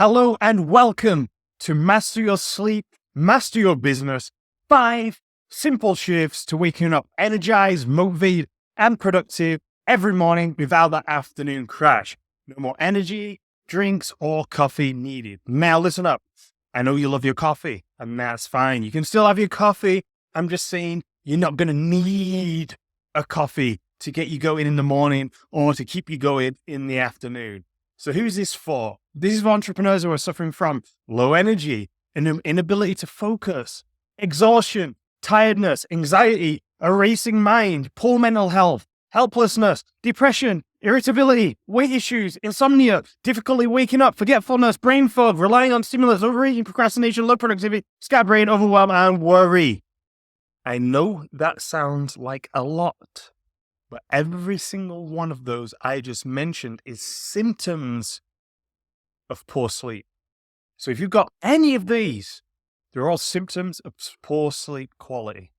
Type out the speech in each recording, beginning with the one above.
Hello and welcome to Master Your Sleep, Master Your Business, 5 simple shifts to waking up energized, motivated, and productive every morning without that afternoon crash. No more energy, drinks, or coffee needed. Now listen up. I know you love your coffee, and that's fine. You can still have your coffee. I'm just saying you're not going to need a coffee to get you going in the morning or to keep you going in the afternoon. So who's this for? This is for entrepreneurs who are suffering from low energy, an inability to focus, exhaustion, tiredness, anxiety, a racing mind, poor mental health, helplessness, depression, irritability, weight issues, insomnia, difficulty waking up, forgetfulness, brain fog, relying on stimulus, overeating, procrastination, low productivity, scatterbrain, overwhelm, and worry. I know that sounds like a lot, but every single one of those I just mentioned is symptoms of poor sleep. So if you've got any of these, they're all symptoms of poor sleep quality.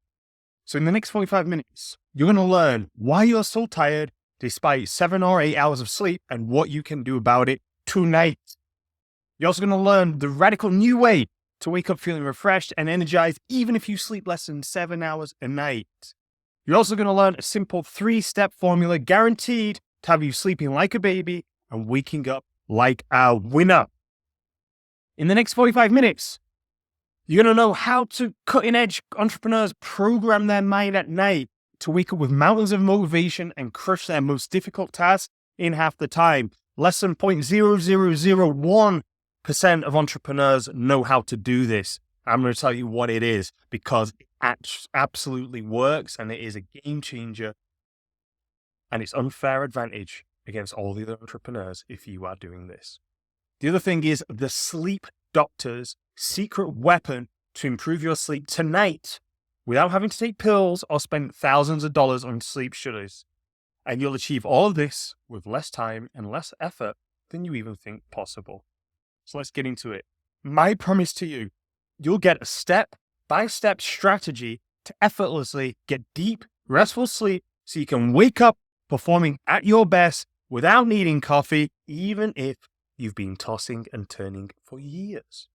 So in the next 45 minutes, you're going to learn why you're so tired despite 7 or 8 hours of sleep and what you can do about it tonight. You're also going to learn the radical new way to wake up feeling refreshed and energized even if you sleep less than 7 hours a night. You're also going to learn a simple 3-step formula guaranteed to have you sleeping like a baby and waking up like a winner. In the next 45 minutes, you're going to know how to cutting-edge entrepreneurs program their mind at night to wake up with mountains of motivation and crush their most difficult tasks in half the time. Less than 0.0001% of entrepreneurs know how to do this. I'm going to tell you what it is because it absolutely works and it is a game changer and it's unfair advantage against all the other entrepreneurs if you are doing this. The other thing is the sleep doctor's secret weapon to improve your sleep tonight without having to take pills or spend thousands of dollars on sleep studies. And you'll achieve all of this with less time and less effort than you even think possible. So let's get into it. My promise to you, you'll get a step-by-step strategy to effortlessly get deep, restful sleep so you can wake up performing at your best without needing coffee, even if you've been tossing and turning for years.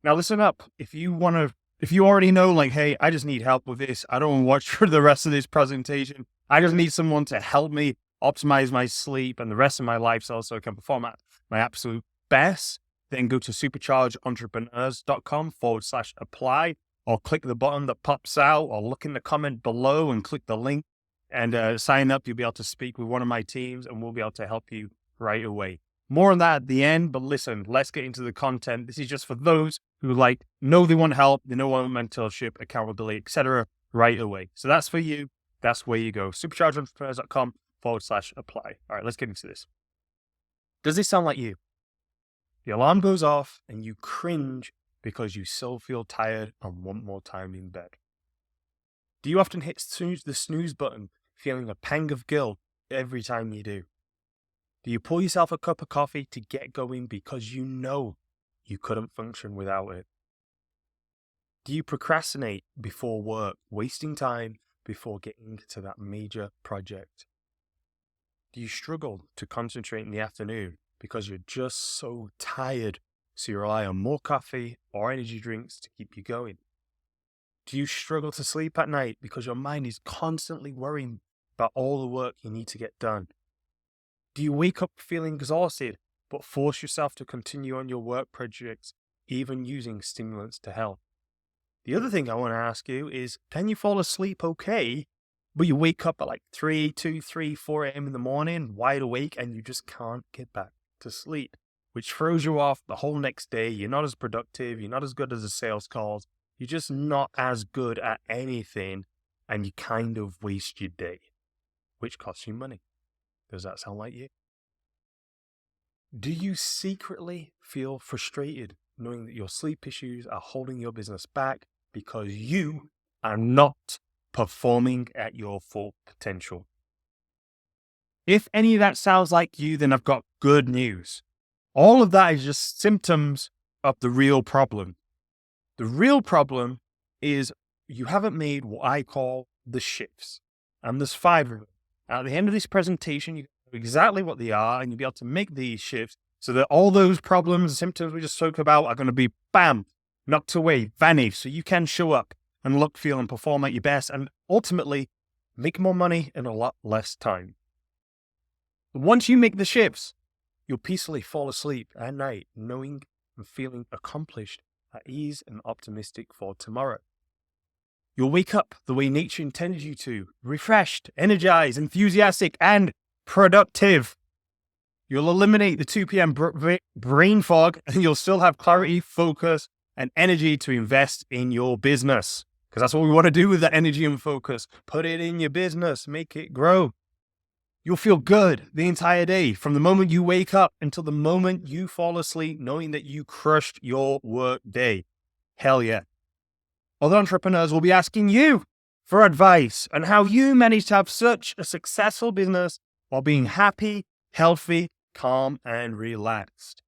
Now listen up. If you already know, like, hey, I just need help with this. I don't want to watch for the rest of this presentation. I just need someone to help me optimize my sleep and the rest of my lifestyle so I can perform at my absolute best. Then go to superchargedentrepreneurs.com/apply or click the button that pops out or look in the comment below and click the link and sign up. You'll be able to speak with one of my teams and we'll be able to help you right away. More on that at the end, but listen, let's get into the content. This is just for those who know they want help, they know want mentorship, accountability, etc. right away. So that's for you. That's where you go. superchargeentrepreneurs.com/apply. All right, let's get into this. Does this sound like you? The alarm goes off and you cringe because you still feel tired and want more time in bed. Do you often hit the snooze button feeling a pang of guilt every time you do? Do you pour yourself a cup of coffee to get going because you know you couldn't function without it? Do you procrastinate before work, wasting time before getting to that major project? Do you struggle to concentrate in the afternoon because you're just so tired, so you rely on more coffee or energy drinks to keep you going? Do you struggle to sleep at night because your mind is constantly worrying about all the work you need to get done? Do you wake up feeling exhausted, but force yourself to continue on your work projects, even using stimulants to help? The other thing I want to ask you is, can you fall asleep okay, but you wake up at 4 a.m. in the morning, wide awake, and you just can't get back to sleep, which throws you off the whole next day. You're not as productive. You're not as good as the sales calls. You're just not as good at anything, and you kind of waste your day, which costs you money. Does that sound like you? Do you secretly feel frustrated knowing that your sleep issues are holding your business back because you are not performing at your full potential? If any of that sounds like you, then I've got good news. All of that is just symptoms of the real problem. The real problem is you haven't made what I call the shifts. And there's 5 of them. At the end of this presentation, you know exactly what they are, and you'll be able to make these shifts So that all those problems, symptoms we just spoke about are going to be, bam, knocked away, vanished. So you can show up and look, feel, and perform at your best, and ultimately make more money in a lot less time. Once you make the shifts, you'll peacefully fall asleep at night, knowing and feeling accomplished, at ease, and optimistic for tomorrow. You'll wake up the way nature intended you to, refreshed, energized, enthusiastic, and productive. You'll eliminate the 2 p.m. brain fog, and you'll still have clarity, focus, and energy to invest in your business. Because that's what we want to do with that energy and focus. Put it in your business, make it grow. You'll feel good the entire day, from the moment you wake up until the moment you fall asleep, knowing that you crushed your work day. Hell yeah. Other entrepreneurs will be asking you for advice on how you manage to have such a successful business while being happy, healthy, calm, and relaxed.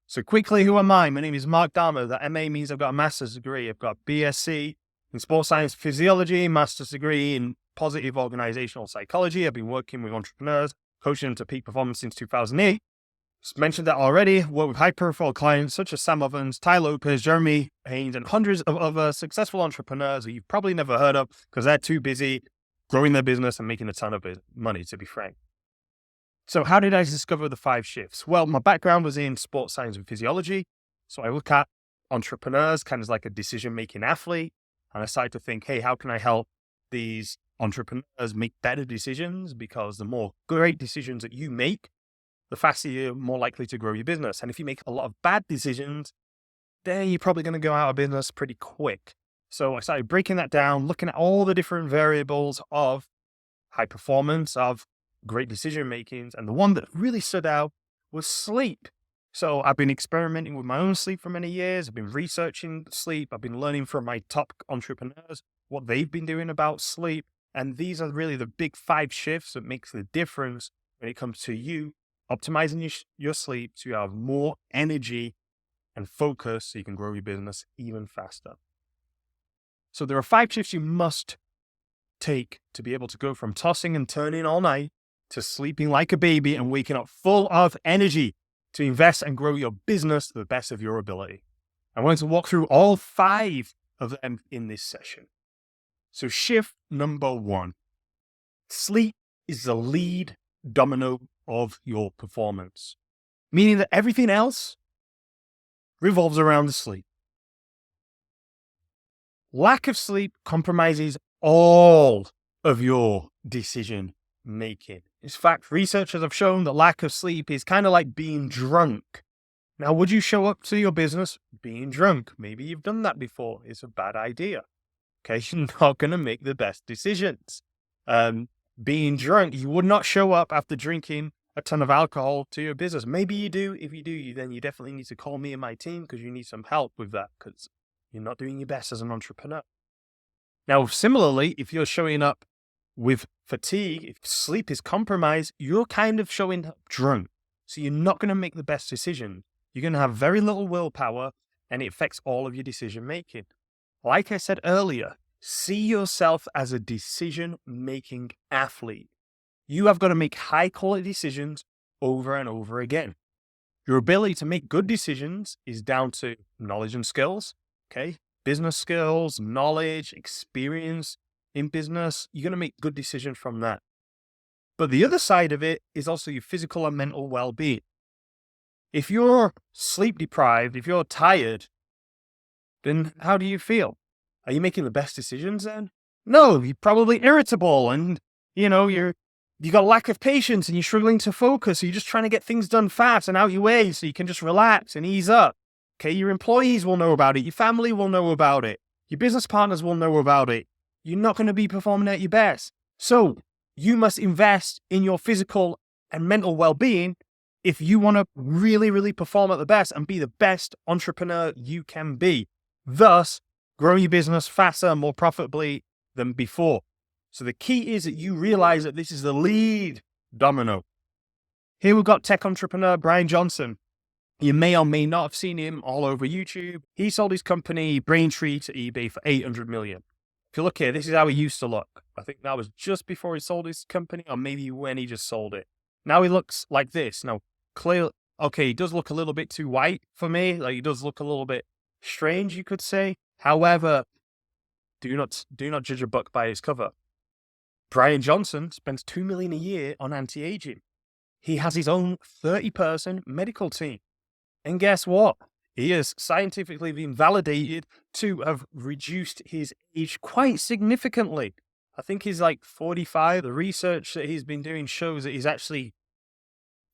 So quickly, who am I? My name is Mark Dhamma. That MA means I've got a master's degree. I've got BSc in sports science physiology, master's degree in positive organizational psychology. I've been working with entrepreneurs, coaching them to peak performance since 2008. Just mentioned that already. Work with high-profile clients such as Sam Ovens, Ty Lopez, Jeremy Haynes, and hundreds of other successful entrepreneurs who you've probably never heard of because they're too busy growing their business and making a ton of money, to be frank. So how did I discover the 5 shifts? Well, my background was in sports science and physiology. So I look at entrepreneurs kind of like a decision-making athlete. And I started to think, hey, how can I help these entrepreneurs make better decisions? Because the more great decisions that you make, the faster you're more likely to grow your business. And if you make a lot of bad decisions, then you're probably going to go out of business pretty quick. So I started breaking that down, looking at all the different variables of high performance, of great decision makings. And the one that really stood out was sleep. So I've been experimenting with my own sleep for many years. I've been researching sleep. I've been learning from my top entrepreneurs what they've been doing about sleep. And these are really the big 5 shifts that makes the difference when it comes to you optimizing your sleep so you have more energy and focus so you can grow your business even faster. So there are 5 shifts you must take to be able to go from tossing and turning all night to sleeping like a baby and waking up full of energy to invest and grow your business to the best of your ability. I wanted to walk through all 5 of them in this session. So shift number 1, sleep is the lead domino of your performance, meaning that everything else revolves around the sleep. Lack of sleep compromises all of your decision making. In fact, researchers have shown that lack of sleep is kind of like being drunk. Now, would you show up to your business being drunk? Maybe you've done that before. It's a bad idea. Okay, you're not going to make the best decisions. Being drunk, you would not show up after drinking a ton of alcohol to your business. Maybe you do. If you do, then you definitely need to call me and my team because you need some help with that because you're not doing your best as an entrepreneur. Now, similarly, if you're showing up with fatigue, if sleep is compromised, you're kind of showing up drunk. So you're not going to make the best decision. You're going to have very little willpower and it affects all of your decision making. Like I said earlier, see yourself as a decision-making athlete. You have got to make high-quality decisions over and over again. Your ability to make good decisions is down to knowledge and skills, okay? Business skills, knowledge, experience in business. You're going to make good decisions from that. But the other side of it is also your physical and mental well-being. If you're sleep deprived, if you're tired, then how do you feel? Are you making the best decisions then? No, you're probably irritable and, you got a lack of patience and you're struggling to focus. So you're just trying to get things done fast and out your way so you can just relax and ease up. Okay, your employees will know about it. Your family will know about it. Your business partners will know about it. You're not going to be performing at your best. So you must invest in your physical and mental well-being if you want to really, really perform at the best and be the best entrepreneur you can be. Thus, grow your business faster and more profitably than before. So the key is that you realize that this is the lead domino. Here we've got tech entrepreneur Brian Johnson. You may or may not have seen him all over YouTube. He sold his company Braintree to eBay for $800 million. If you look here, this is how he used to look. I think that was just before he sold his company or maybe when he just sold it. Now he looks like this. Now, clearly, okay, he does look a little bit too white for me. Like, he does look a little bit strange, you could say. However, do not judge a book by its cover. Brian Johnson spends $2 million a year on anti-aging. He has his own 30-person medical team. And guess what? He has scientifically been validated to have reduced his age quite significantly. I think he's like 45. The research that he's been doing shows that he's actually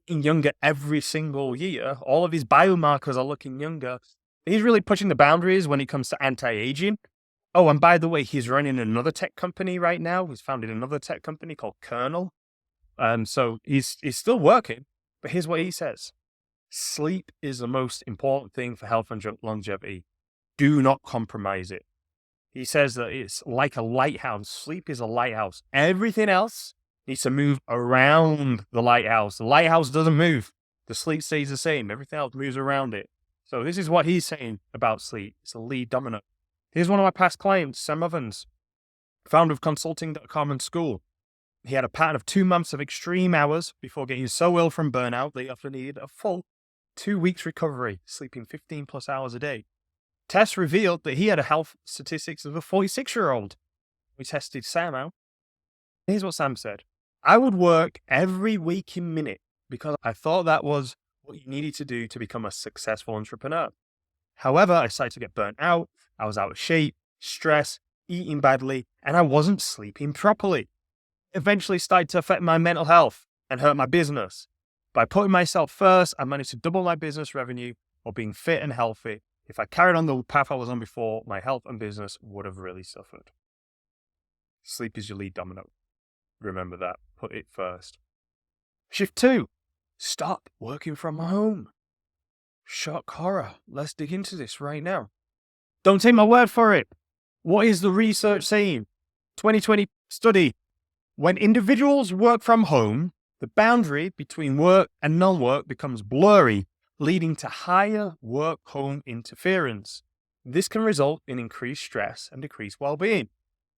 getting younger every single year. All of his biomarkers are looking younger. He's really pushing the boundaries when it comes to anti-aging. Oh, and by the way, he's running another tech company right now. He's founded another tech company called Kernel. So he's still working. But here's what he says. Sleep is the most important thing for health and longevity. Do not compromise it. He says that it's like a lighthouse. Sleep is a lighthouse. Everything else needs to move around the lighthouse. The lighthouse doesn't move. The sleep stays the same. Everything else moves around it. So this is what he's saying about sleep. It's a lead dominant. Here's one of my past clients, Sam Evans, founder of consulting.com and school. He had a pattern of 2 months of extreme hours before getting so ill from burnout that he often needed a full 2 weeks recovery, sleeping 15 plus hours a day. Tests revealed that he had a health statistics of a 46-year-old. We tested Sam out. Here's what Sam said. I would work every waking minute because I thought that was what you needed to do to become a successful entrepreneur. However, I started to get burnt out. I was out of shape, stressed, eating badly, and I wasn't sleeping properly. Eventually started to affect my mental health and hurt my business. By putting myself first, I managed to double my business revenue while being fit and healthy. If I carried on the path I was on before, my health and business would have really suffered. Sleep is your lead domino. Remember that. Put it first. Shift 2. Stop working from home. Shock horror. Let's dig into this right now. Don't take my word for it. What is the research saying? 2020 study. When individuals work from home, the boundary between work and non-work becomes blurry, leading to higher work-home interference. This can result in increased stress and decreased well-being.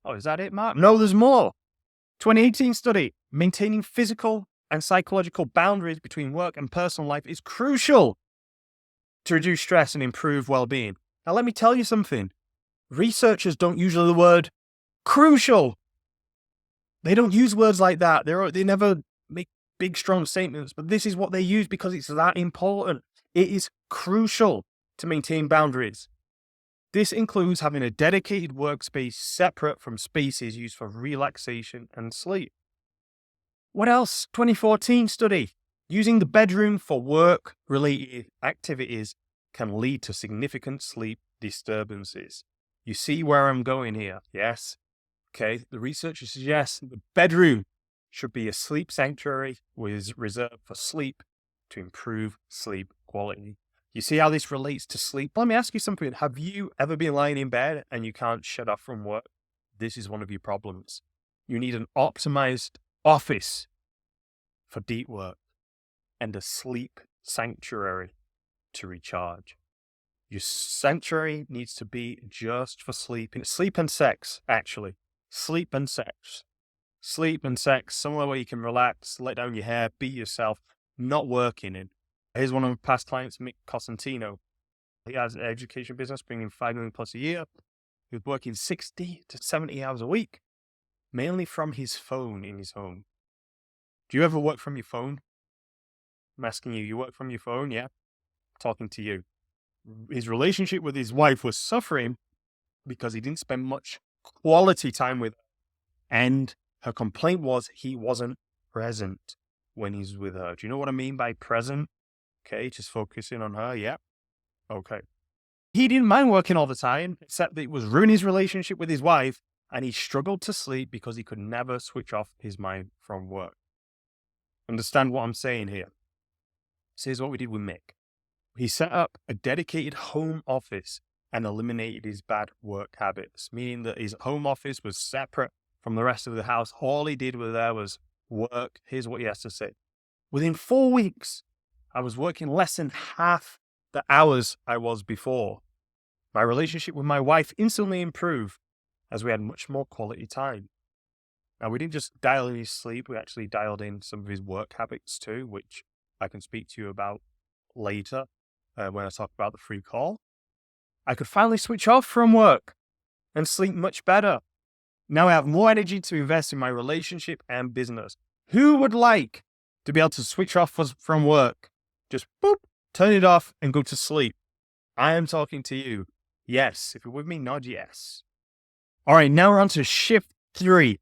Oh, is that it, Mark? No, there's more. 2018 study. Maintaining physical and psychological boundaries between work and personal life is crucial to reduce stress and improve well-being. Now, let me tell you something. Researchers don't use the word crucial. They don't use words like that. They never make big, strong statements, but this is what they use because it's that important. It is crucial to maintain boundaries. This includes having a dedicated workspace separate from spaces used for relaxation and sleep. What else? 2014 study. Using the bedroom for work-related activities can lead to significant sleep disturbances. You see where I'm going here? Yes. Okay. The researchers suggest the bedroom should be a sleep sanctuary reserved for sleep to improve sleep quality. You see how this relates to sleep? Let me ask you something. Have you ever been lying in bed and you can't shut off from work? This is one of your problems. You need an optimized office for deep work and a sleep sanctuary to recharge. Your sanctuary needs to be just for sleep. Sleep and sex, actually. Sleep and sex. Sleep and sex, somewhere where you can relax, let down your hair, be yourself, not working in. Here's one of my past clients, Mick Cosentino. He has an education business bringing $5 million plus a year. He was working 60 to 70 hours a week, mainly from his phone in his home. Do you ever work from your phone? I'm asking you, you work from your phone? Yeah. Talking to you. His relationship with his wife was suffering because he didn't spend much quality time with her. And her complaint was he wasn't present when he's with her. Do you know what I mean by present? Okay, just focusing on her. Yeah. Okay. He didn't mind working all the time, except that it was ruining his relationship with his wife, and he struggled to sleep because he could never switch off his mind from work. Understand what I'm saying here? So here's what we did with Mick. He set up a dedicated home office and eliminated his bad work habits, meaning that his home office was separate from the rest of the house. All he did was work. Here's what he has to say. Within 4 weeks, I was working less than half the hours I was before. My relationship with my wife instantly improved as we had much more quality time. Now, we didn't just dial in his sleep, we actually dialed in some of his work habits too, which I can speak to you about later when I talk about the free call, I could finally switch off from work and sleep much better. Now I have more energy to invest in my relationship and business. Who would like to be able to switch off from work? Just boop, turn it off and go to sleep. I am talking to you. Yes. If you're with me, nod yes. All right, now we're on to shift 3.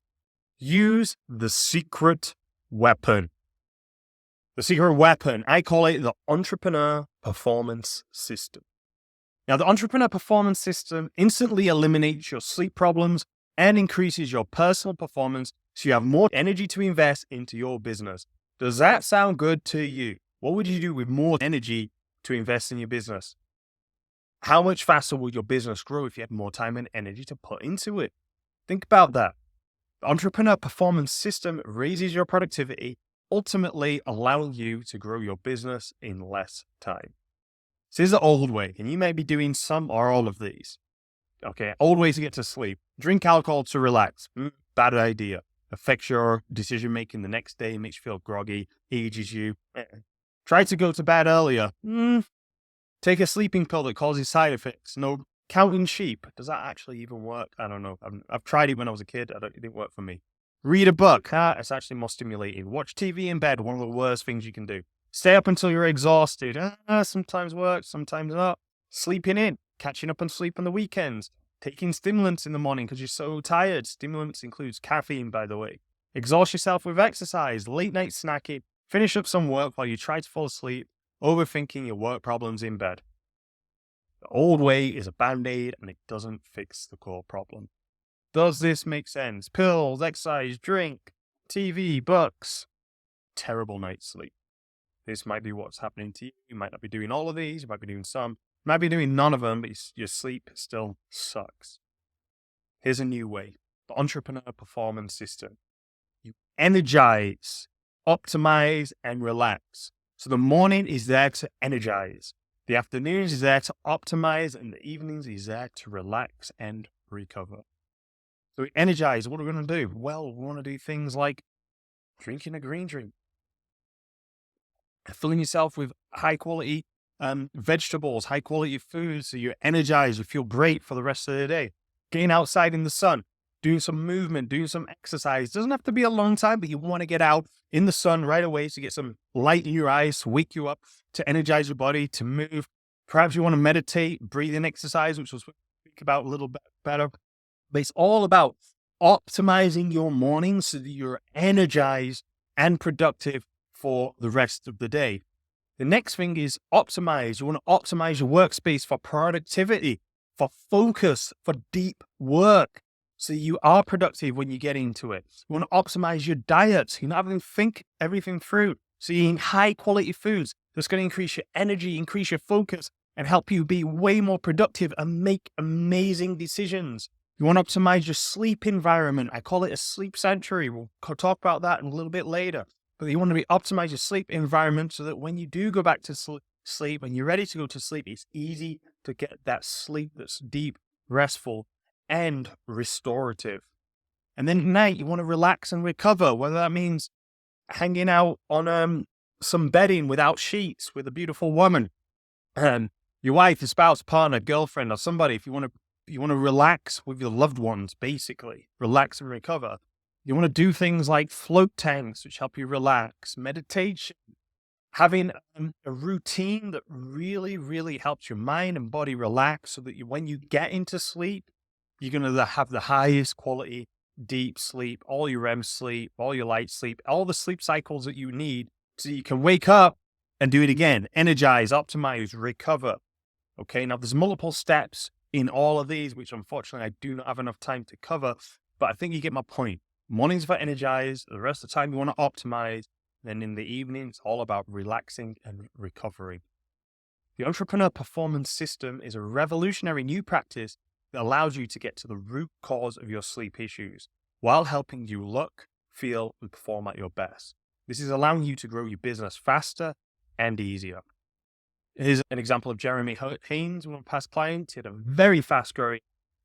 Use the secret weapon. The secret weapon, I call it the Entrepreneur Performance System. Now, the Entrepreneur Performance System instantly eliminates your sleep problems and increases your personal performance so you have more energy to invest into your business. Does that sound good to you? What would you do with more energy to invest in your business? How much faster would your business grow if you had more time and energy to put into it? Think about that. The Entrepreneur Performance System raises your productivity, ultimately allowing you to grow your business in less time. So this is the old way, and you may be doing some or all of these. Okay, old ways to get to sleep. Drink alcohol to relax. Bad idea. Affects your decision-making the next day, makes you feel groggy, ages you. Try to go to bed earlier. Take a sleeping pill that causes side effects. No, counting sheep. Does that actually even work? I don't know. I've tried it when I was a kid. It didn't work for me. Read a book. It's actually more stimulating. Watch TV in bed. One of the worst things you can do. Stay up until you're exhausted. Sometimes works, sometimes not. Sleeping in. Catching up on sleep on the weekends. Taking stimulants in the morning because you're so tired. Stimulants includes caffeine, by the way. Exhaust yourself with exercise. Late night snacking. Finish up some work while you try to fall asleep. Overthinking your work problems in bed. The old way is a band-aid and it doesn't fix the core problem. Does this make sense? Pills, exercise, drink, TV, books. Terrible night's sleep. This might be what's happening to you. You might not be doing all of these. You might be doing some. You might be doing none of them, but your sleep still sucks. Here's a new way. The Entrepreneur Performance System. You energize, optimize, and relax. So the morning is there to energize. The afternoons is there to optimize, and the evenings is there to relax and recover. So we energize. What are we going to do? Well, we want to do things like drinking a green drink, filling yourself with high quality vegetables, high quality food, so you're energized, you feel great for the rest of the day. Getting outside in the sun, doing some movement, doing some exercise. Doesn't have to be a long time, but you want to get out in the sun right away to get some light in your eyes, to wake you up, to energize your body, to move. Perhaps you want to meditate, breathing exercise, which we'll speak about a little bit better. But it's all about optimizing your morning so that you're energized and productive for the rest of the day. The next thing is optimize. You want to optimize your workspace for productivity, for focus, for deep work. So you are productive when you get into it. You want to optimize your diet. You're not having to think everything through. So you're eating high quality foods. That's going to increase your energy, increase your focus, and help you be way more productive and make amazing decisions. You want to optimize your sleep environment. I call it a sleep sanctuary. We'll talk about that in a little bit later. But you want to optimize your sleep environment so that when you do go back to sleep and you're ready to go to sleep, it's easy to get that sleep that's deep, restful, and restorative. And then at night, you want to relax and recover, whether that means hanging out on some bedding without sheets with a beautiful woman, your wife, your spouse, partner, girlfriend, or somebody. If you want to relax with your loved ones, basically relax and recover. You want to do things like float tanks, which help you relax, meditation, having a routine that really, really helps your mind and body relax so that when you get into sleep, you're going to have the highest quality, deep sleep, all your REM sleep, all your light sleep, all the sleep cycles that you need so you can wake up and do it again. Energize, optimize, recover. Okay, now there's multiple steps in all of these, which unfortunately I do not have enough time to cover, but I think you get my point. Mornings for energize, the rest of the time you want to optimize, then in the evening it's all about relaxing and recovering. The Entrepreneur Performance System is a revolutionary new practice that allows you to get to the root cause of your sleep issues while helping you look, feel, and perform at your best. This is allowing you to grow your business faster and easier. Here's an example of Jeremy HAYNES, one of my past clients. He had a very fast-growing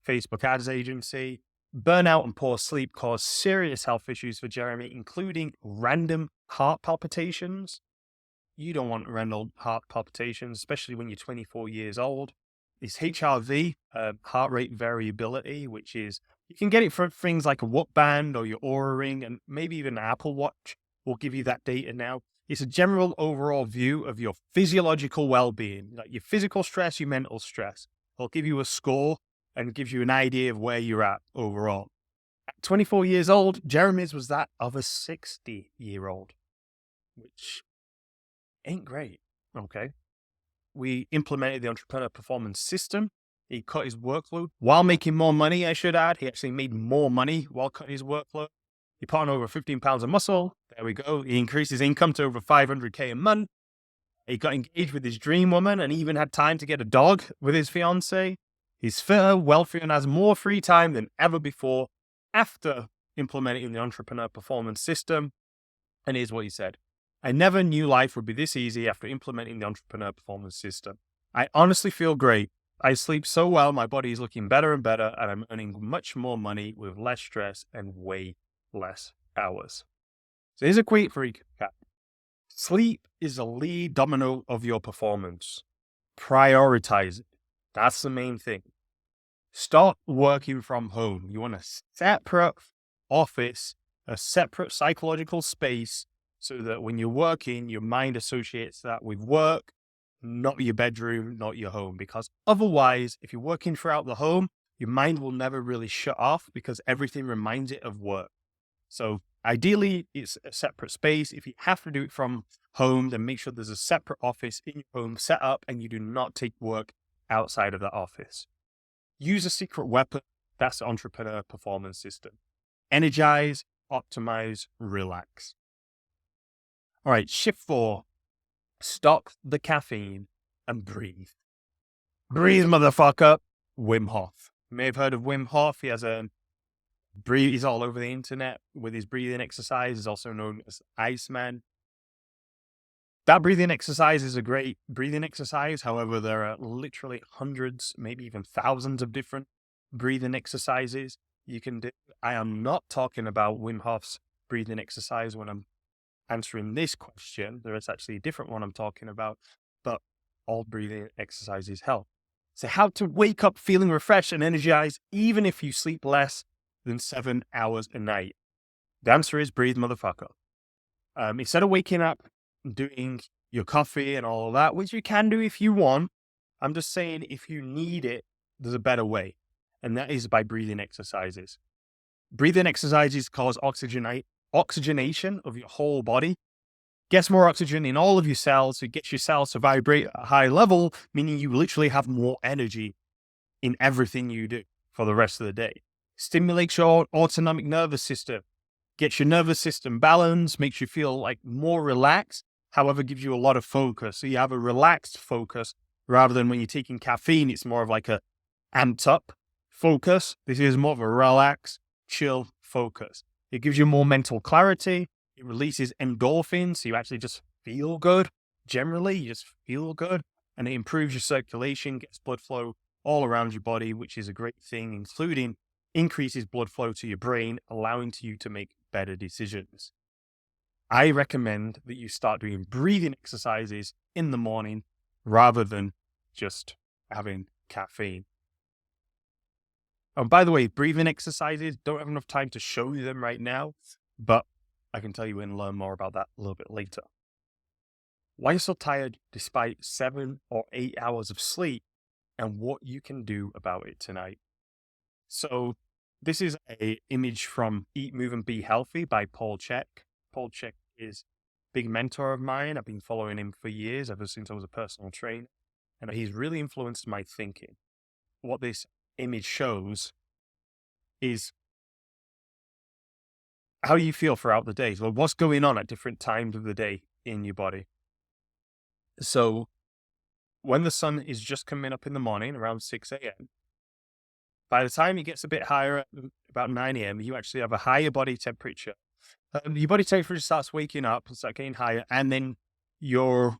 Facebook ads agency. Burnout and poor sleep caused serious health issues for Jeremy, including random heart palpitations. you don't want random heart palpitations, especially when you're 24 years old. It's HRV, heart rate variability, which is, you can get it from things like a Whoop band or your Oura ring, and maybe even an Apple Watch will give you that data now. It's a general overall view of your physiological well-being, like your physical stress, your mental stress. It'll give you a score and gives you an idea of where you're at overall. At 24 years old, Jeremy's was that of a 60-year-old, which ain't great, okay? We implemented the Entrepreneur Performance System. He cut his workload while making more money, I should add. He actually made more money while cutting his workload. He put on over 15 pounds of muscle. There we go. He increased his income to over 500K a month. He got engaged with his dream woman and even had time to get a dog with his fiance. He's fitter, wealthier, and has more free time than ever before after implementing the Entrepreneur Performance System. And here's what he said. I never knew life would be this easy after implementing the Entrepreneur Performance System. I honestly feel great. I sleep so well, my body is looking better and better, and I'm earning much more money with less stress and way less hours. So here's a quick recap. Sleep is the lead domino of your performance. Prioritize it. That's the main thing. Stop working from home. You want a separate office, a separate psychological space, so that when you're working, your mind associates that with work, not your bedroom, not your home. Because otherwise, if you're working throughout the home, your mind will never really shut off because everything reminds it of work. So ideally, it's a separate space. If you have to do it from home, then make sure there's a separate office in your home set up and you do not take work outside of that office. Use a secret weapon. That's the Entrepreneur Performance System. Energize, optimize, relax. All right, shift 4. Stop the caffeine and breathe. Breathe, motherfucker. Wim Hof. You may have heard of Wim Hof. He has he's all over the internet with his breathing exercise. He's also known as Iceman. That breathing exercise is a great breathing exercise. However, there are literally hundreds, maybe even thousands of different breathing exercises you can do. I am not talking about Wim Hof's breathing exercise when I'm answering this question. There is actually a different one I'm talking about, but all breathing exercises help. So how to wake up feeling refreshed and energized, even if you sleep less than 7 hours a night. The answer is breathe, motherfucker. Instead of waking up and doing your coffee and all of that, which you can do if you want, I'm just saying if you need it, there's a better way. And that is by breathing exercises. Breathing exercises cause oxygenation of your whole body, gets more oxygen in all of your cells. So it gets your cells to vibrate at a high level, meaning you literally have more energy in everything you do for the rest of the day. Stimulates your autonomic nervous system, gets your nervous system balanced, makes you feel like more relaxed, however, gives you a lot of focus. So you have a relaxed focus rather than when you're taking caffeine, it's more of like a amped up focus. This is more of a relaxed, chill focus. It gives you more mental clarity. It releases endorphins, so you actually just feel good. Generally, you just feel good. And it improves your circulation, gets blood flow all around your body, which is a great thing, including increases blood flow to your brain, allowing you to make better decisions. I recommend that you start doing breathing exercises in the morning rather than just having caffeine. Oh, by the way, breathing exercises, don't have enough time to show you them right now, but I can tell you and learn more about that a little bit later. Why you're so tired despite 7 or 8 hours of sleep and what you can do about it tonight. So this is an image from Eat, Move, and Be Healthy by Paul Chek. Paul Chek is a big mentor of mine. I've been following him for years, ever since I was a personal trainer, and he's really influenced my thinking. What this image shows is how you feel throughout the day. So what's going on at different times of the day in your body. So when the sun is just coming up in the morning around 6 a.m., by the time it gets a bit higher, about 9 a.m., you actually have a higher body temperature. Your body temperature starts waking up, start getting higher, and then you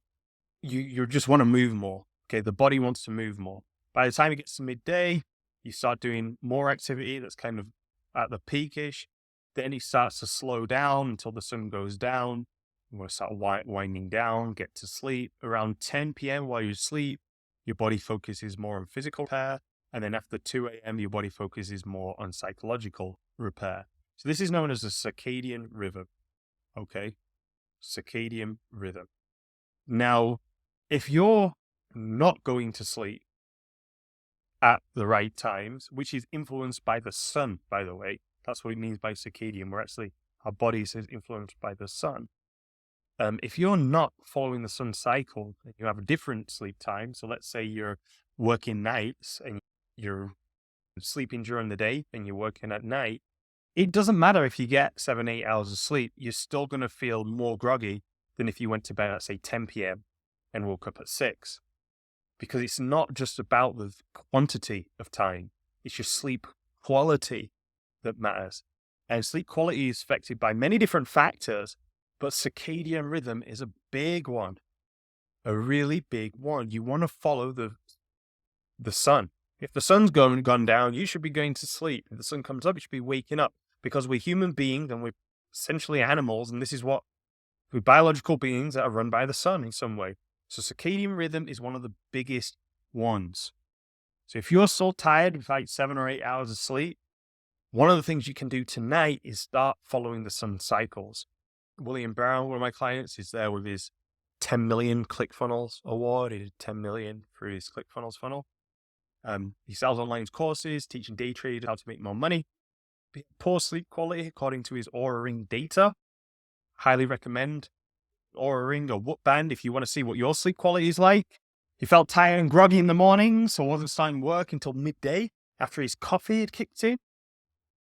just want to move more. Okay, the body wants to move more. By the time it gets to midday, you start doing more activity that's kind of at the peakish. Then it starts to slow down until the sun goes down. You want to start winding down, get to sleep. Around 10 p.m. while you sleep, your body focuses more on physical repair. And then after 2 a.m., your body focuses more on psychological repair. So this is known as a circadian rhythm. Okay? Circadian rhythm. Now, if you're not going to sleep at the right times, which is influenced by the sun, by the way, that's what it means by circadian. Our bodies is influenced by the sun. If you're not following the sun cycle and you have a different sleep time, so let's say you're working nights and you're sleeping during the day and you're working at night, it doesn't matter if you get 7-8 hours of sleep, you're still going to feel more groggy than if you went to bed at, say, 10 p.m. and woke up at 6. Because it's not just about the quantity of time, it's your sleep quality that matters. And sleep quality is affected by many different factors, but circadian rhythm is a big one, a really big one. You want to follow the sun. If the sun's gone down, you should be going to sleep. If the sun comes up, you should be waking up, because we're human beings and we're essentially animals, and this is what we're biological beings that are run by the sun in some way. So circadian rhythm is one of the biggest ones. So if you're so tired with like 7 or 8 hours of sleep, one of the things you can do tonight is start following the sun cycles. William Brown, one of my clients, is there with his 10 million ClickFunnels award. He did 10 million through his ClickFunnels funnel. He sells online courses, teaching day traders how to make more money. Poor sleep quality, according to his Oura Ring data. Highly recommend Oura Ring or Whoop Band if you want to see what your sleep quality is like. He felt tired and groggy in the morning, so wasn't starting work until midday after his coffee had kicked in.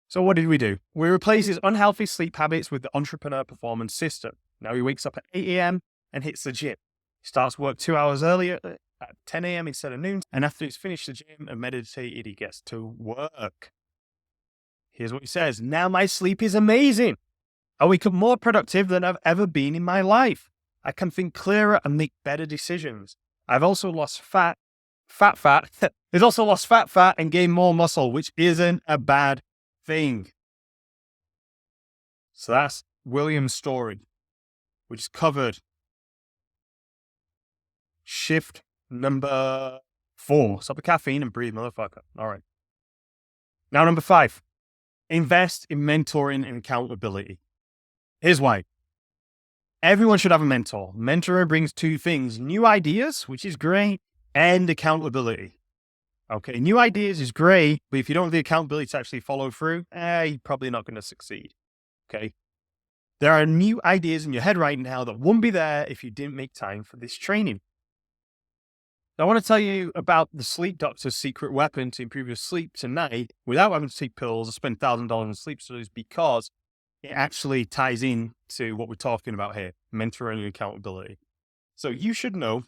So what did we do? We replaced his unhealthy sleep habits with the Entrepreneur Performance System. Now he wakes up at 8 a.m. and hits the gym. He starts work 2 hours earlier at 10 a.m. instead of noon. And after he's finished the gym and meditated, he gets to work. Here's what he says. Now my sleep is amazing. I wake up more productive than I've ever been in my life. I can think clearer and make better decisions. I've also lost fat. He's also lost fat and gained more muscle, which isn't a bad thing. So that's William's story, which is covered. Shift number 4. Stop the caffeine and breathe, motherfucker. All right. Now, number 5. Invest in mentoring and accountability. Here's why. Everyone should have a mentor. Mentoring brings 2 things: new ideas, which is great, and accountability. Okay, new ideas is great, but if you don't have the accountability to actually follow through, you're probably not going to succeed. Okay. There are new ideas in your head right now that wouldn't be there if you didn't make time for this training. I want to tell you about the sleep doctor's secret weapon to improve your sleep tonight without having to take pills or spend $1,000 on sleep studies, because it actually ties in to what we're talking about here, mentoring and accountability. So you should know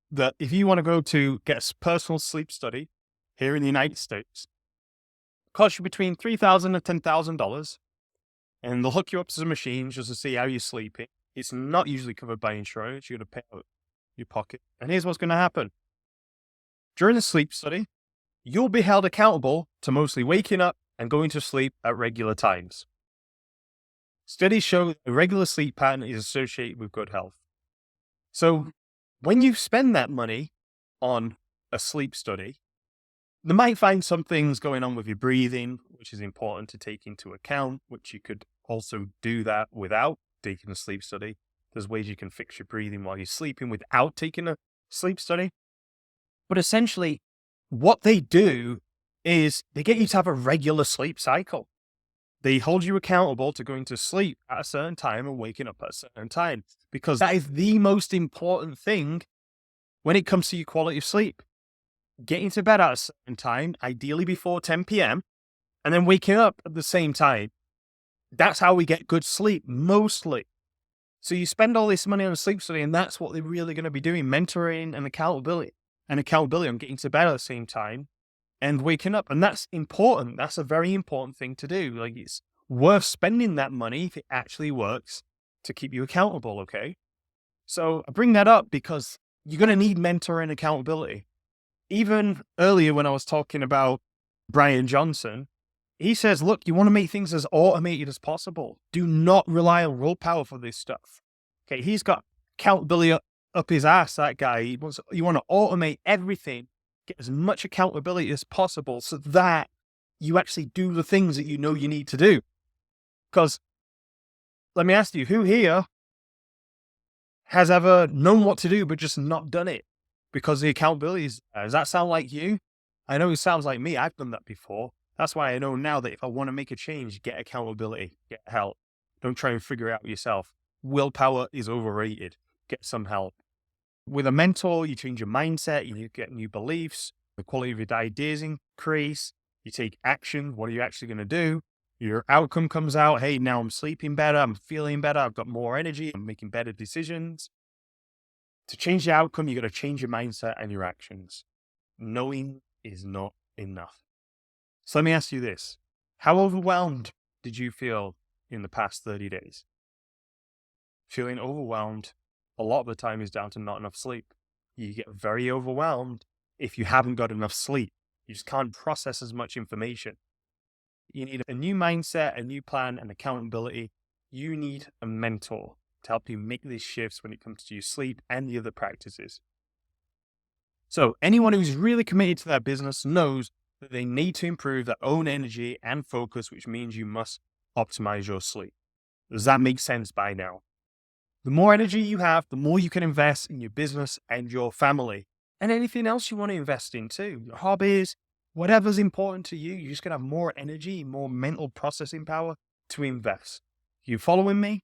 that if you want to go to get a personal sleep study here in the United States, it costs you between $3,000 and $10,000, and they'll hook you up to some machines just to see how you're sleeping. It's not usually covered by insurance. You're going to pay out of your pocket. And here's what's going to happen. During the sleep study, you'll be held accountable to mostly waking up and going to sleep at regular times. Studies show that a regular sleep pattern is associated with good health. So when you spend that money on a sleep study, they might find some things going on with your breathing, which is important to take into account, which you could also do that without taking a sleep study. There's ways you can fix your breathing while you're sleeping without taking a sleep study. But essentially, what they do is they get you to have a regular sleep cycle. They hold you accountable to going to sleep at a certain time and waking up at a certain time, because that is the most important thing when it comes to your quality of sleep. Getting to bed at a certain time, ideally before 10 p.m., and then waking up at the same time. That's how we get good sleep, mostly. So you spend all this money on a sleep study, and that's what they're really going to be doing, mentoring and accountability. And accountability on getting to bed at the same time and waking up. And that's important. That's a very important thing to do. Like, it's worth spending that money if it actually works to keep you accountable, okay? So I bring that up because you're going to need mentoring and accountability. Even earlier when I was talking about Brian Johnson, He says, look, you want to make things as automated as possible. Do not rely on willpower for this stuff. Okay, he's got accountability up his ass, that guy. You want to automate everything, get as much accountability as possible so that you actually do the things that you know you need to do. Because let me ask you, who here has ever known what to do but just not done it because the accountability is there? Does that sound like you? I know it sounds like me. I've done that before. That's why I know now that if I want to make a change, get accountability, get help. Don't try and figure it out yourself. Willpower is overrated. Get some help. With a mentor, you change your mindset, you get new beliefs, the quality of your ideas increase, you take action. What are you actually going to do? Your outcome comes out. Hey, now I'm sleeping better. I'm feeling better. I've got more energy. I'm making better decisions. To change the outcome, you got to change your mindset and your actions. Knowing is not enough. So let me ask you this. How overwhelmed did you feel in the past 30 days? Feeling overwhelmed a lot of the time is down to not enough sleep. You get very overwhelmed if you haven't got enough sleep. You just can't process as much information. You need a new mindset, a new plan, and accountability. You need a mentor to help you make these shifts when it comes to your sleep and the other practices. So anyone who's really committed to their business knows that they need to improve their own energy and focus, which means you must optimize your sleep. Does that make sense by now? The more energy you have, the more you can invest in your business and your family and anything else you want to invest in too. Your hobbies, whatever's important to you, you're just going to have more energy, more mental processing power to invest. You following me?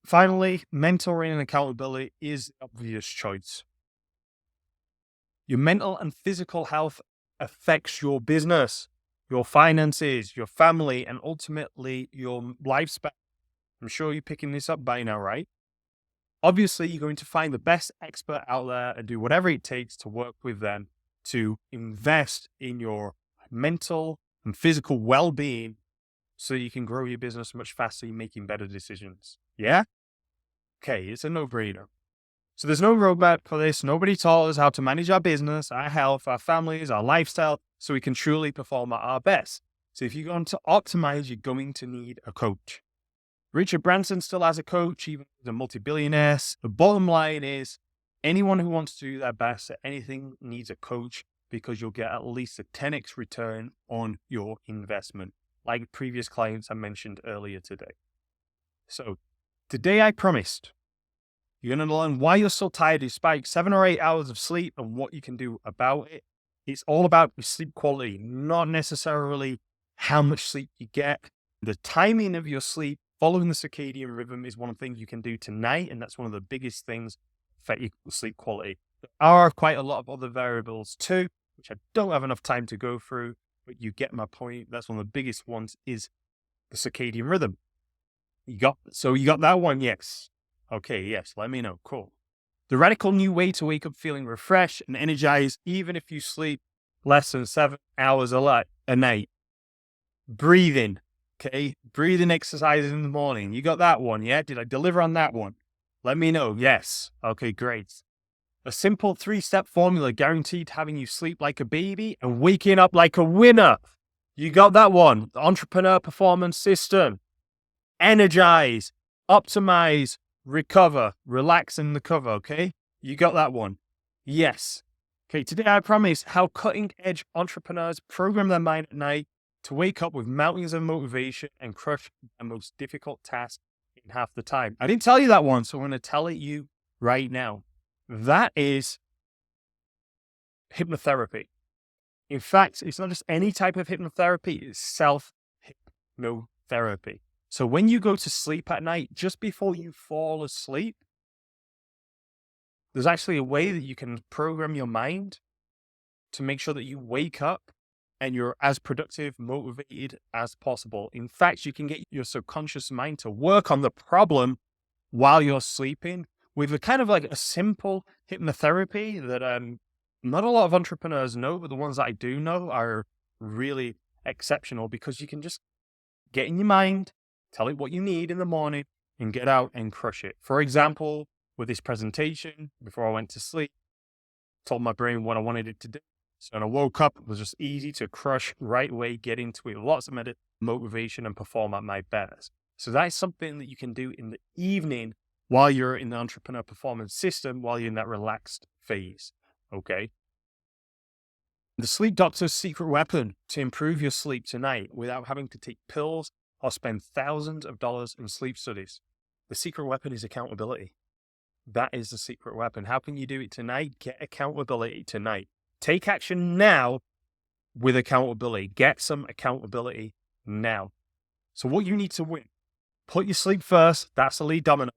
Finally, mentoring and accountability is the obvious choice. Your mental and physical health affects your business, your finances, your family, and ultimately your lifespan. I'm sure you're picking this up by now, right? Obviously, you're going to find the best expert out there and do whatever it takes to work with them to invest in your mental and physical well-being so you can grow your business much faster, making better decisions. Yeah? Okay, it's a no-brainer. So there's no roadmap for this. Nobody taught us how to manage our business, our health, our families, our lifestyle, so we can truly perform at our best. So if you're going to optimize, you're going to need a coach. Richard Branson still has a coach, even the multi-billionaire. The bottom line is anyone who wants to do their best at anything needs a coach because you'll get at least a 10x return on your investment, like previous clients I mentioned earlier today. So today I promised you're going to learn why you're so tired despite 7 or 8 hours of sleep and what you can do about it. It's all about your sleep quality, not necessarily how much sleep you get. The timing of your sleep, following the circadian rhythm, is one of the things you can do tonight, and that's one of the biggest things affect your sleep quality. There are quite a lot of other variables too, which I don't have enough time to go through, but you get my point. That's one of the biggest ones is the circadian rhythm. You got that one? Yes. Okay, yes, let me know. Cool. The radical new way to wake up feeling refreshed and energized, even if you sleep less than 7 hours a night. Breathing. Okay, breathing exercises in the morning. You got that one, yeah? Did I deliver on that one? Let me know. Yes. Okay, great. A simple 3-step formula guaranteed having you sleep like a baby and waking up like a winner. You got that one. The Entrepreneur Performance System. Energize, optimize, recover, relax and recover, okay? You got that one. Yes. Okay, today I promise how cutting-edge entrepreneurs program their mind at night to wake up with mountains of motivation and crush the most difficult task in half the time. I didn't tell you that one, so I'm going to tell it you right now. That is hypnotherapy. In fact, it's not just any type of hypnotherapy, it's self-hypnotherapy. So when you go to sleep at night, just before you fall asleep, there's actually a way that you can program your mind to make sure that you wake up and you're as productive, motivated as possible. In fact, you can get your subconscious mind to work on the problem while you're sleeping with a kind of like a simple hypnotherapy that not a lot of entrepreneurs know, but the ones that I do know are really exceptional because you can just get in your mind, tell it what you need in the morning, and get out and crush it. For example, with this presentation, before I went to sleep, told my brain what I wanted it to do. So when I woke up, it was just easy to crush right away, get into it, lots of motivation and perform at my best. So that's something that you can do in the evening while you're in the entrepreneur performance system, while you're in that relaxed phase. Okay. The sleep doctor's secret weapon to improve your sleep tonight without having to take pills or spend thousands of dollars in sleep studies. The secret weapon is accountability. That is the secret weapon. How can you do it tonight? Get accountability tonight. Take action now with accountability. Get some accountability now. So what you need to win, put your sleep first. That's the lead domino.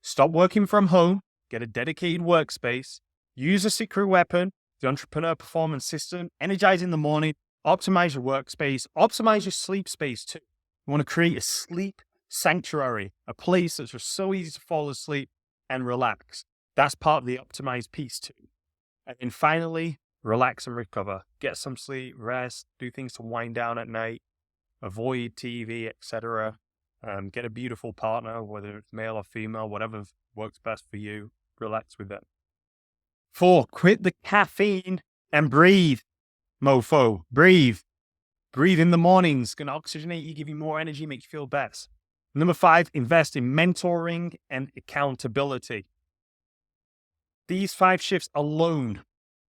Stop working from home. Get a dedicated workspace. Use a secret weapon, the entrepreneur performance system. Energize in the morning. Optimize your workspace. Optimize your sleep space too. You want to create a sleep sanctuary, a place that's just so easy to fall asleep and relax. That's part of the optimized piece too. And then finally, relax and recover. Get some sleep, rest, do things to wind down at night, avoid TV, etc. Get a beautiful partner, whether it's male or female, whatever works best for you. Relax with them. 4, quit the caffeine and breathe, mofo. Breathe. Breathe in the mornings. Going to oxygenate you, give you more energy, make you feel best. Number 5, invest in mentoring and accountability. These 5 shifts alone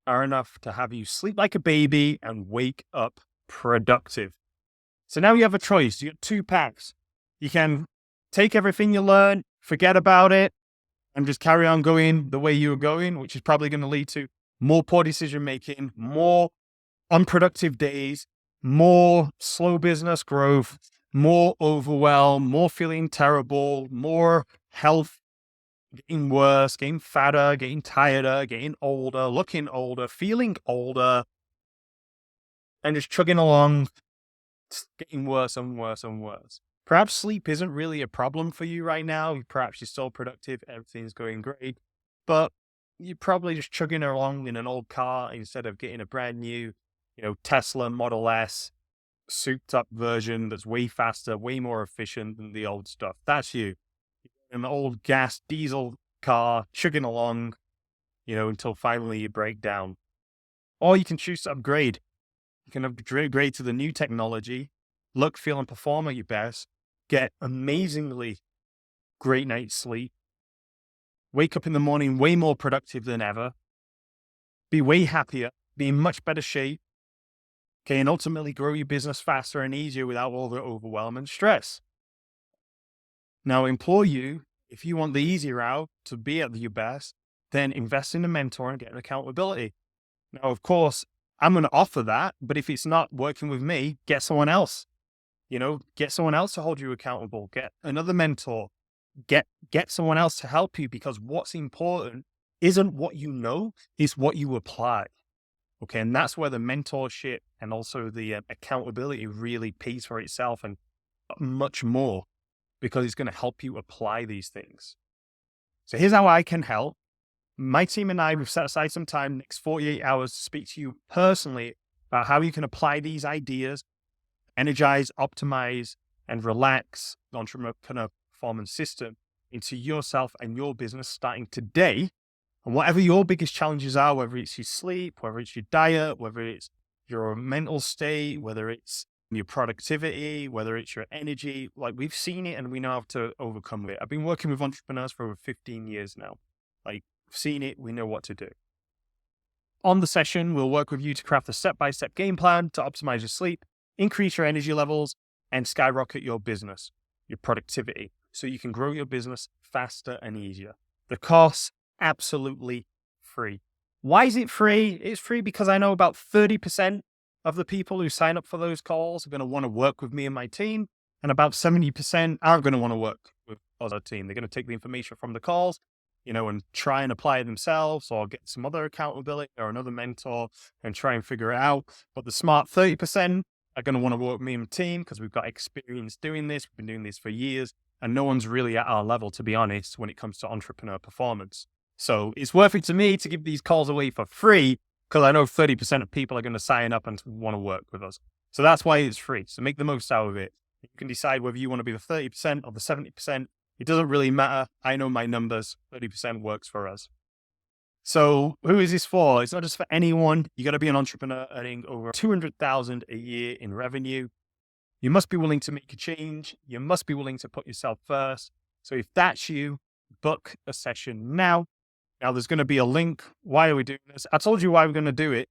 are enough to have you sleep like a baby and wake up productive. So now you have a choice. You got 2 paths. You can take everything you learn, forget about it, and just carry on going the way you were going, which is probably going to lead to more poor decision making, more unproductive days, more slow business growth, more overwhelm, more feeling terrible, more health getting worse, getting fatter, getting tireder, getting older, looking older, feeling older, and just chugging along, getting worse and worse and worse. Perhaps sleep isn't really a problem for you right now. Perhaps you're still productive, everything's going great, but you're probably just chugging along in an old car instead of getting a brand new, Tesla Model S souped up version that's way faster, way more efficient than the old stuff. That's you. An old gas diesel car chugging along, until finally you break down. Or you can choose to upgrade. You can upgrade to the new technology, look, feel, and perform at your best, get amazingly great night's sleep, wake up in the morning way more productive than ever, be way happier, be in much better shape, okay, and ultimately grow your business faster and easier without all the overwhelm and stress. Now, I implore you, if you want the easy route to be at your best, then invest in a mentor and get an accountability. Now, of course, I'm going to offer that, but if it's not working with me, get someone else. Get someone else to hold you accountable. Get another mentor. Get someone else to help you, because what's important isn't what you know, it's what you apply. Okay, and that's where the mentorship and also the accountability really pays for itself and much more, because it's going to help you apply these things. So here's how I can help. My team and I, we've set aside some time, next 48 hours, to speak to you personally about how you can apply these ideas, energize, optimize, and relax the entrepreneur performance system into yourself and your business starting today. And whatever your biggest challenges are, whether it's your sleep, whether it's your diet, whether it's your mental state, whether it's your productivity, whether it's your energy, like, we've seen it and we know how to overcome it. I've been working with entrepreneurs for over 15 years now. Like, we've seen it, we know what to do. On the session, we'll work with you to craft a step-by-step game plan to optimize your sleep, increase your energy levels, and skyrocket your business, your productivity, so you can grow your business faster and easier. The cost, absolutely free. Why is it free? It's free because I know about 30% of the people who sign up for those calls are going to want to work with me and my team, and about 70% aren't going to want to work with our team. They're going to take the information from the calls, and try and apply it themselves, or get some other accountability or another mentor and try and figure it out. But the smart 30% are going to want to work with me and my team because we've got experience doing this. We've been doing this for years, and no one's really at our level, to be honest, when it comes to entrepreneur performance. So it's worth it to me to give these calls away for free, because I know 30% of people are going to sign up and want to work with us. So that's why it's free. So make the most out of it. You can decide whether you want to be the 30% or the 70%. It doesn't really matter. I know my numbers. 30% works for us. So who is this for? It's not just for anyone. You got to be an entrepreneur earning over 200,000 a year in revenue. You must be willing to make a change. You must be willing to put yourself first. So if that's you, book a session now. Now there's going to be a link. Why are we doing this? I told you why we're going to do it.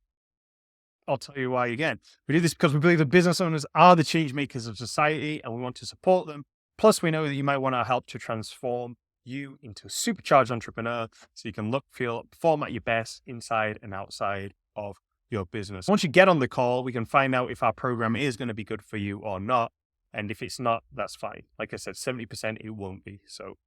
I'll tell you why again. We do this because we believe that business owners are the change makers of society and we want to support them. Plus, we know that you might want our help to transform you into a supercharged entrepreneur so you can look, feel, perform at your best inside and outside of your business. Once you get on the call, we can find out if our program is going to be good for you or not. And if it's not, that's fine. Like I said, 70% it won't be. So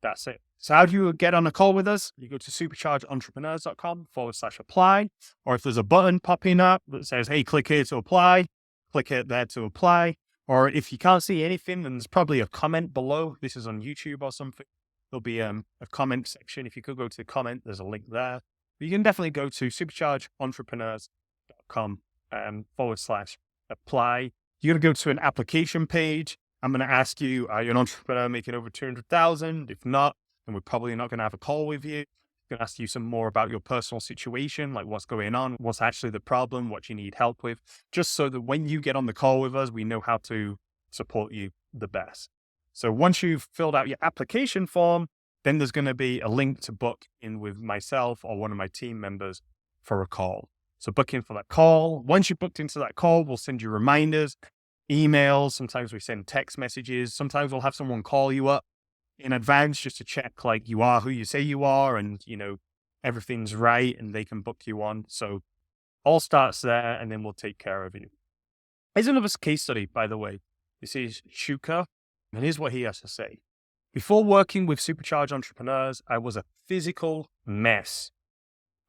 that's it. So how do you get on a call with us? You go to superchargedentrepreneurs.com/apply. Or if there's a button popping up that says, hey, click here to apply, click it there to apply. Or if you can't see anything, then there's probably a comment below. This is on YouTube or something. There'll be a comment section. If you could go to the comment, there's a link there. But you can definitely go to superchargeentrepreneurs.com/apply. You're going to go to an application page. I'm going to ask you, are you an entrepreneur making over 200,000? If not, then we're probably not going to have a call with you. I'm going to ask you some more about your personal situation, like what's going on, what's actually the problem, what you need help with, just so that when you get on the call with us, we know how to support you the best. So once you've filled out your application form, then there's going to be a link to book in with myself or one of my team members for a call. So book in for that call. Once you're booked into that call, we'll send you reminders, emails. Sometimes we send text messages. Sometimes we'll have someone call you up in advance just to check like you are who you say you are and, you know, everything's right and they can book you on. So all starts there and then we'll take care of you. Here's another case study, by the way. This is Shuka, and here's what he has to say. Before working with supercharged entrepreneurs, I was a physical mess.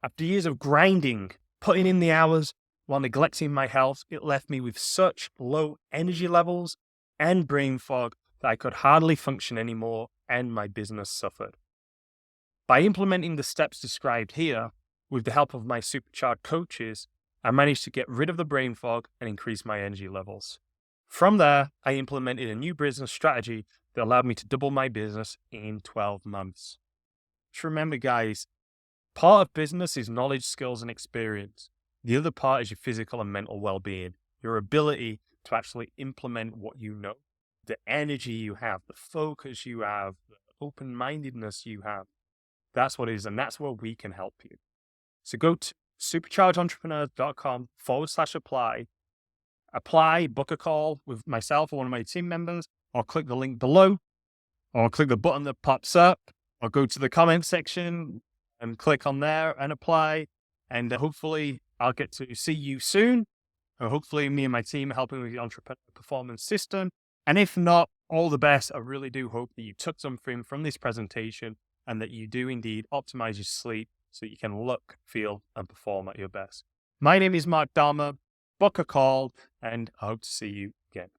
After years of grinding, putting in the hours while neglecting my health, it left me with such low energy levels and brain fog that I could hardly function anymore and my business suffered. By implementing the steps described here, with the help of my supercharged coaches, I managed to get rid of the brain fog and increase my energy levels. From there, I implemented a new business strategy that allowed me to double my business in 12 months. Just remember, guys, part of business is knowledge, skills, and experience. The other part is your physical and mental well-being, your ability to actually implement what you know, the energy you have, the focus you have, the open-mindedness you have. That's what it is, and that's where we can help you. So go to superchargeentrepreneurs.com/apply. Apply, book a call with myself or one of my team members, or click the link below, or click the button that pops up, or go to the comment section and click on there and apply. And hopefully I'll get to see you soon. Or hopefully me and my team are helping with the entrepreneur performance system. And if not, all the best. I really do hope that you took something from this presentation and that you do indeed optimize your sleep so you can look, feel, and perform at your best. My name is Mark Dhamma. Book a call, and I hope to see you again.